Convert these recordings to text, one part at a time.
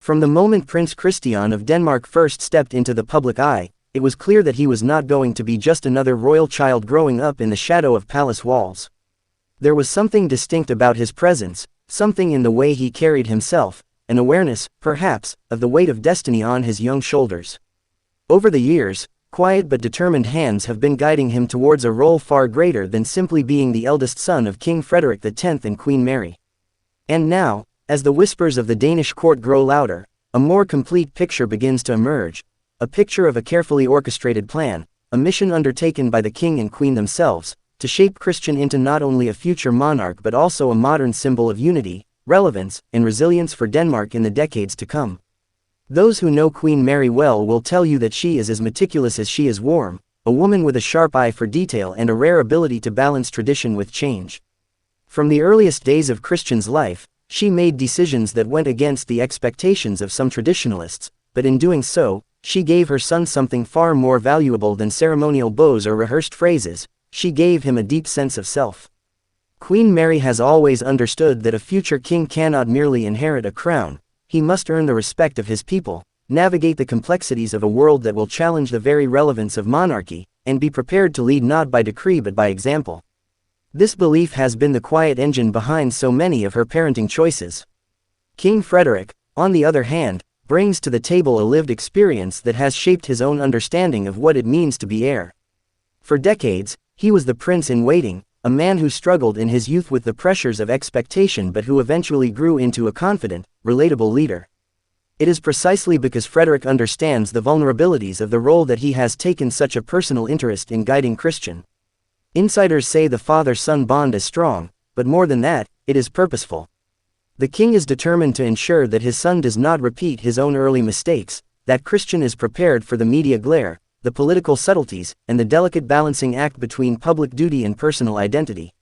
From the moment Prince Christian of Denmark first stepped into the public eye, it was clear that he was not going to be just another royal child growing up in the shadow of palace walls. There was something distinct about his presence, something in the way he carried himself, an awareness, perhaps, of the weight of destiny on his young shoulders. Over the years, quiet but determined hands have been guiding him towards a role far greater than simply being the eldest son of King Frederik X and Queen Mary. And now, as the whispers of the Danish court grow louder, a more complete picture begins to emerge, a picture of a carefully orchestrated plan, a mission undertaken by the king and queen themselves, to shape Christian into not only a future monarch but also a modern symbol of unity, relevance, and resilience for Denmark in the decades to come. Those who know Queen Mary well will tell you that she is as meticulous as she is warm, a woman with a sharp eye for detail and a rare ability to balance tradition with change. From the earliest days of Christian's life, she made decisions that went against the expectations of some traditionalists, but in doing so, she gave her son something far more valuable than ceremonial bows or rehearsed phrases. She gave him a deep sense of self. Queen Mary has always understood that a future king cannot merely inherit a crown, he must earn the respect of his people, navigate the complexities of a world that will challenge the very relevance of monarchy, and be prepared to lead not by decree but by example. This belief has been the quiet engine behind so many of her parenting choices. King Frederik, on the other hand, brings to the table a lived experience that has shaped his own understanding of what it means to be heir. For decades, he was the prince-in-waiting, a man who struggled in his youth with the pressures of expectation but who eventually grew into a confident, relatable leader. It is precisely because Frederik understands the vulnerabilities of the role that he has taken such a personal interest in guiding Christian. Insiders say the father-son bond is strong, but more than that, it is purposeful. The king is determined to ensure that his son does not repeat his own early mistakes, that Christian is prepared for the media glare, the political subtleties, and the delicate balancing act between public duty and personal identity.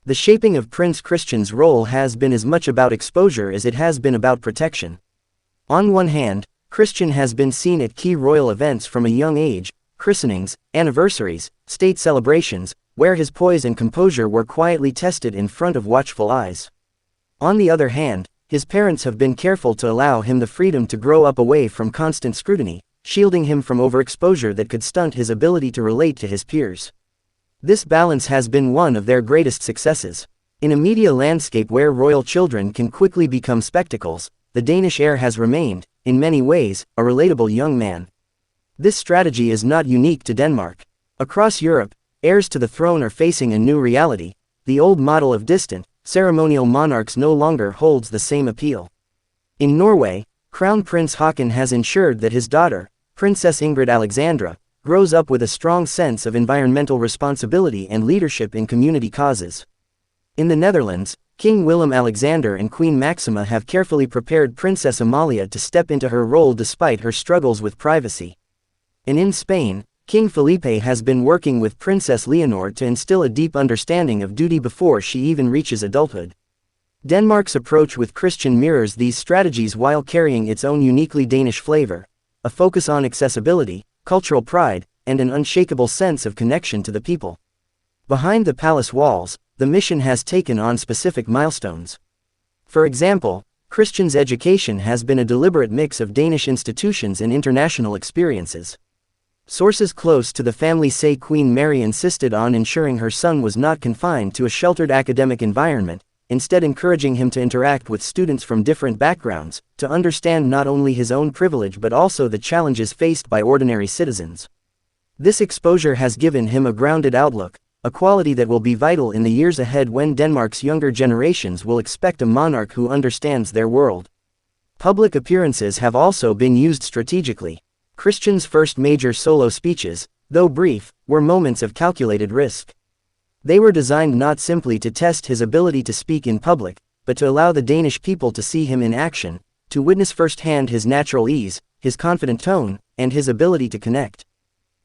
The shaping of Prince Christian's role has been as much about exposure as it has been about protection. On one hand, Christian has been seen at key royal events from a young age, christenings, anniversaries, state celebrations, where his poise and composure were quietly tested in front of watchful eyes. On the other hand, his parents have been careful to allow him the freedom to grow up away from constant scrutiny, shielding him from overexposure that could stunt his ability to relate to his peers. This balance has been one of their greatest successes. In a media landscape where royal children can quickly become spectacles, the Danish heir has remained, in many ways, a relatable young man. This strategy is not unique to Denmark. Across Europe, heirs to the throne are facing a new reality. The old model of distant, ceremonial monarchs no longer holds the same appeal. In Norway, Crown Prince Haakon has ensured that his daughter, Princess Ingrid Alexandra, grows up with a strong sense of environmental responsibility and leadership in community causes. In the Netherlands, King Willem-Alexander and Queen Maxima have carefully prepared Princess Amalia to step into her role despite her struggles with privacy. And in Spain, King Felipe has been working with Princess Leonor to instill a deep understanding of duty before she even reaches adulthood. Denmark's approach with Christian mirrors these strategies while carrying its own uniquely Danish flavor, a focus on accessibility, cultural pride, and an unshakable sense of connection to the people. Behind the palace walls, the mission has taken on specific milestones. For example, Christian's education has been a deliberate mix of Danish institutions and international experiences. Sources close to the family say Queen Mary insisted on ensuring her son was not confined to a sheltered academic environment, instead encouraging him to interact with students from different backgrounds, to understand not only his own privilege but also the challenges faced by ordinary citizens. This exposure has given him a grounded outlook, a quality that will be vital in the years ahead when Denmark's younger generations will expect a monarch who understands their world. Public appearances have also been used strategically. Christian's first major solo speeches, though brief, were moments of calculated risk. They were designed not simply to test his ability to speak in public, but to allow the Danish people to see him in action, to witness firsthand his natural ease, his confident tone, and his ability to connect.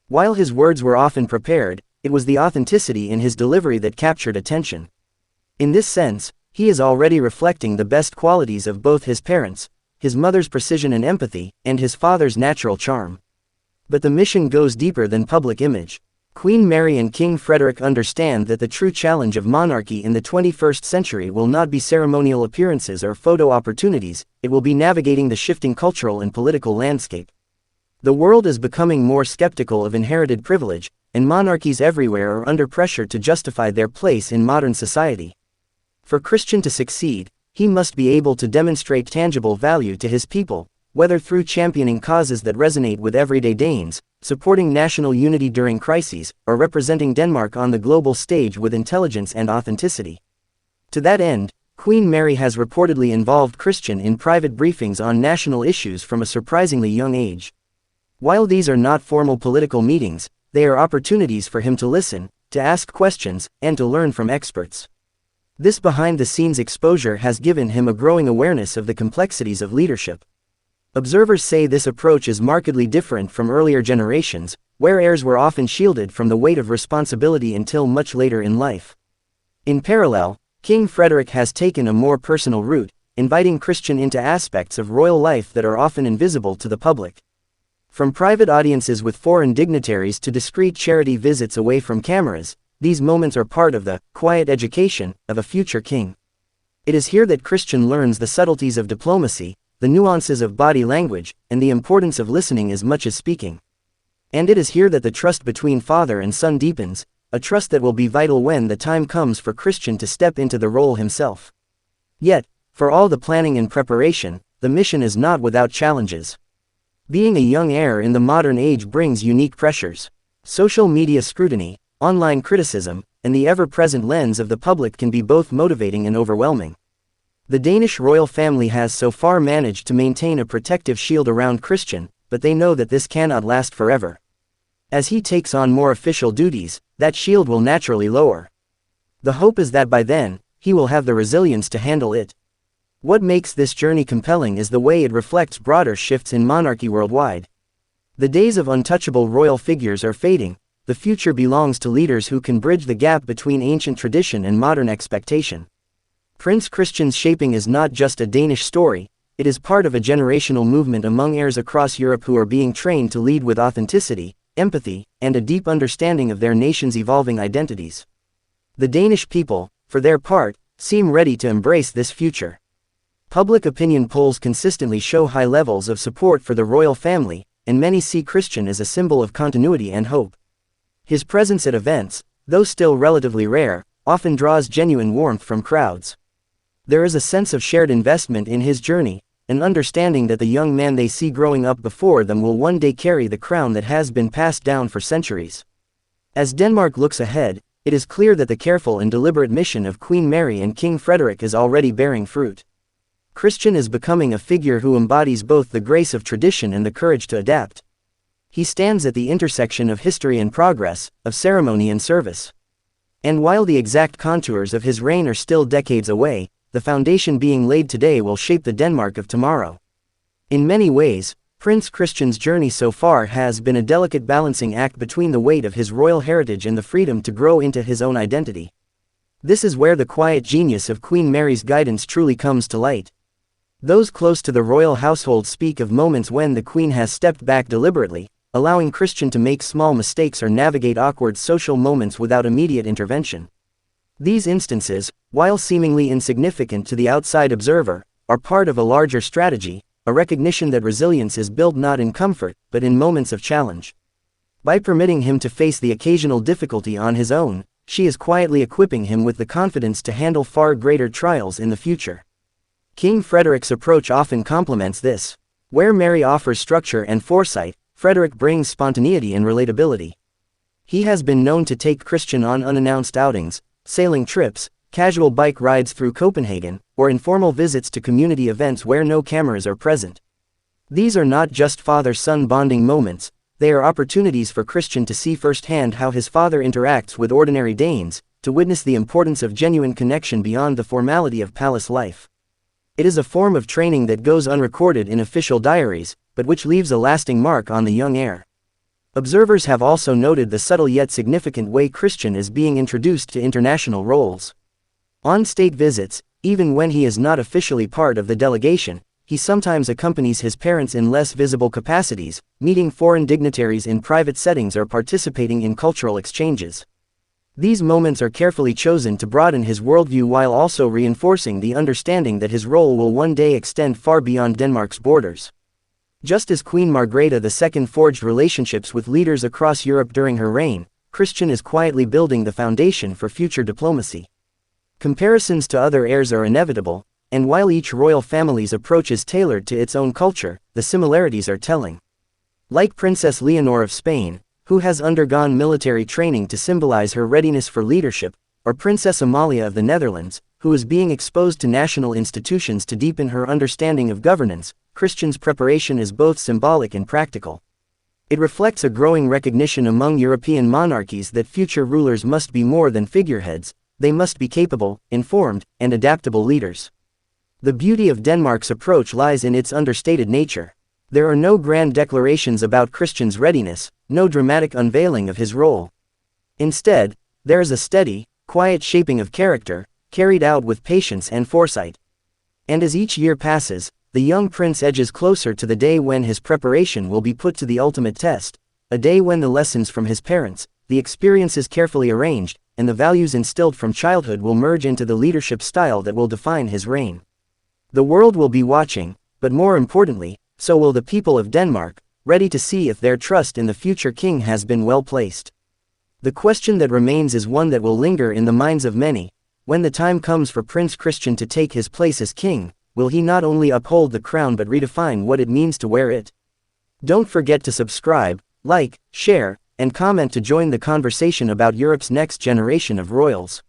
While his words were often prepared, it was the authenticity in his delivery that captured attention. In this sense, he is already reflecting the best qualities of both his parents, his mother's precision and empathy, and his father's natural charm. But the mission goes deeper than public image. Queen Mary and King Frederik understand that the true challenge of monarchy in the 21st century will not be ceremonial appearances or photo opportunities, it will be navigating the shifting cultural and political landscape. The world is becoming more skeptical of inherited privilege, and monarchies everywhere are under pressure to justify their place in modern society. For Christian to succeed, he must be able to demonstrate tangible value to his people, whether through championing causes that resonate with everyday Danes, supporting national unity during crises, or representing Denmark on the global stage with intelligence and authenticity. To that end, Queen Mary has reportedly involved Christian in private briefings on national issues from a surprisingly young age. While these are not formal political meetings, they are opportunities for him to listen, to ask questions, and to learn from experts. This behind-the-scenes exposure has given him a growing awareness of the complexities of leadership. Observers say this approach is markedly different from earlier generations, where heirs were often shielded from the weight of responsibility until much later in life. In parallel, King Frederik has taken a more personal route, inviting Christian into aspects of royal life that are often invisible to the public. From private audiences with foreign dignitaries to discreet charity visits away from cameras, these moments are part of the quiet education of a future king. It is here that Christian learns the subtleties of diplomacy, the nuances of body language, and the importance of listening as much as speaking. And it is here that the trust between father and son deepens, a trust that will be vital when the time comes for Christian to step into the role himself. Yet, for all the planning and preparation, the mission is not without challenges. Being a young heir in the modern age brings unique pressures. Social media scrutiny, online criticism, and the ever-present lens of the public can be both motivating and overwhelming. The Danish royal family has so far managed to maintain a protective shield around Christian, but they know that this cannot last forever. As he takes on more official duties, that shield will naturally lower. The hope is that by then, he will have the resilience to handle it. What makes this journey compelling is the way it reflects broader shifts in monarchy worldwide. The days of untouchable royal figures are fading, the future belongs to leaders who can bridge the gap between ancient tradition and modern expectation. Prince Christian's shaping is not just a Danish story, it is part of a generational movement among heirs across Europe who are being trained to lead with authenticity, empathy, and a deep understanding of their nation's evolving identities. The Danish people, for their part, seem ready to embrace this future. Public opinion polls consistently show high levels of support for the royal family, and many see Christian as a symbol of continuity and hope. His presence at events, though still relatively rare, often draws genuine warmth from crowds. There is a sense of shared investment in his journey, an understanding that the young man they see growing up before them will one day carry the crown that has been passed down for centuries. As Denmark looks ahead, it is clear that the careful and deliberate mission of Queen Mary and King Frederik is already bearing fruit. Christian is becoming a figure who embodies both the grace of tradition and the courage to adapt. He stands at the intersection of history and progress, of ceremony and service. And while the exact contours of his reign are still decades away, the foundation being laid today will shape the Denmark of tomorrow. In many ways, Prince Christian's journey so far has been a delicate balancing act between the weight of his royal heritage and the freedom to grow into his own identity. This is where the quiet genius of Queen Mary's guidance truly comes to light. Those close to the royal household speak of moments when the Queen has stepped back deliberately, allowing Christian to make small mistakes or navigate awkward social moments without immediate intervention. These instances, while seemingly insignificant to the outside observer, are part of a larger strategy, a recognition that resilience is built not in comfort, but in moments of challenge. By permitting him to face the occasional difficulty on his own, she is quietly equipping him with the confidence to handle far greater trials in the future. King Frederik's approach often complements this. Where Mary offers structure and foresight, Frederik brings spontaneity and relatability. He has been known to take Christian on unannounced outings, sailing trips, casual bike rides through Copenhagen, or informal visits to community events where no cameras are present. These are not just father-son bonding moments, they are opportunities for Christian to see firsthand how his father interacts with ordinary Danes, to witness the importance of genuine connection beyond the formality of palace life. It is a form of training that goes unrecorded in official diaries, but which leaves a lasting mark on the young heir. Observers have also noted the subtle yet significant way Christian is being introduced to international roles. On state visits, even when he is not officially part of the delegation, he sometimes accompanies his parents in less visible capacities, meeting foreign dignitaries in private settings or participating in cultural exchanges. These moments are carefully chosen to broaden his worldview while also reinforcing the understanding that his role will one day extend far beyond Denmark's borders. Just as Queen Margrethe II forged relationships with leaders across Europe during her reign, Christian is quietly building the foundation for future diplomacy. Comparisons to other heirs are inevitable, and while each royal family's approach is tailored to its own culture, the similarities are telling. Like Princess Leonor of Spain, who has undergone military training to symbolize her readiness for leadership, or Princess Amalia of the Netherlands, who is being exposed to national institutions to deepen her understanding of governance, Christian's preparation is both symbolic and practical. It reflects a growing recognition among European monarchies that future rulers must be more than figureheads, they must be capable, informed, and adaptable leaders. The beauty of Denmark's approach lies in its understated nature. There are no grand declarations about Christian's readiness, no dramatic unveiling of his role. Instead, there is a steady, quiet shaping of character, carried out with patience and foresight. And as each year passes, the young prince edges closer to the day when his preparation will be put to the ultimate test, a day when the lessons from his parents, the experiences carefully arranged, and the values instilled from childhood will merge into the leadership style that will define his reign. The world will be watching, but more importantly, so will the people of Denmark, ready to see if their trust in the future king has been well placed. The question that remains is one that will linger in the minds of many. When the time comes for Prince Christian to take his place as king, will he not only uphold the crown but redefine what it means to wear it? Don't forget to subscribe, like, share, and comment to join the conversation about Europe's next generation of royals.